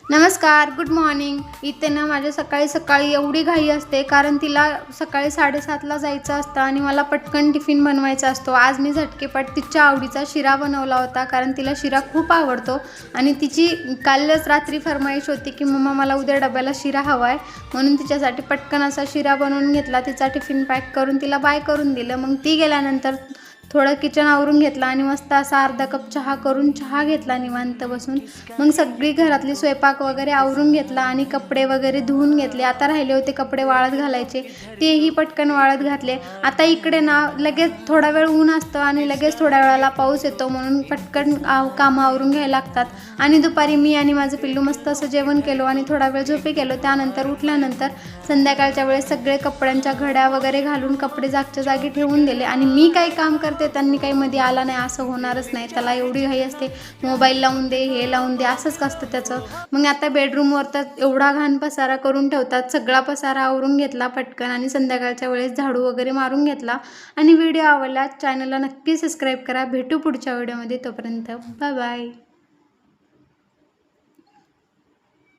नमस्कार, good morning. इथे ना माझ्या सकाळी एवढी घाई असते कारण तिला सकाळी 7:30ला जायचं असतं आणि मला पटकन टिफिन बनवायचा असतो. आज मी झटकेपट तिच्या आवडीचा शिरा बनवला होता कारण तिला शिरा खूप आवडतो आणि तिची कालच रात्री फरमाईश होती की मम्मा मला उद्या डब्याला शिरा हवा आहे. म्हणून तिच्यासाठी पटकन असा शिरा बनवून घेतला. तिचा टिफिन पॅक करून तिला बाय करून दिलं. मग ती गेल्यानंतर थोडं किचन आवरून घेतलं आणि मस्त असा अर्धा कप चहा करून चहा घेतला निवांत बसून. मग सगळी घरातली स्वयंपाक वगैरे आवरून घेतला आणि कपडे वगैरे धुवून घेतले. आता राहिले होते कपडे वाळत घालायचे, तेही पटकन वाळत घातले. आता इकडे ना लगेच थोडा वेळ ऊन असतं आणि लगेच थोड्या वेळाला पाऊस येतो, म्हणून पटकन कामं आवरून घ्यायला लागतात. आणि दुपारी मी आणि माझं पिल्लू मस्त असं जेवण केलो आणि थोडा वेळ झोपी गेलो. त्यानंतर उठल्यानंतर संध्याकाळच्या वेळेस सगळे कपड्यांच्या घड्या वगैरे घालून कपडे जागच्या जागी ठेवून दिले. आणि मी काही काम करते त्यांनी काही मध्ये आला नाही असं होणारच नाही. त्याला एवढी घाई असते, मोबाईल लावून दे, हे लावून दे, असंच असतं त्याचं. मग आता बेडरूमवर तर एवढा घाण पसारा करून ठेवतात. सगळा पसारा आवरून घेतला पटकन आणि संध्याकाळच्या वेळेस झाडू वगैरे मारून घेतला. आणि व्हिडिओ आवडला चॅनलला नक्की सबस्क्राईब करा. भेटू पुढच्या व्हिडिओमध्ये. तोपर्यंत बाय बाय.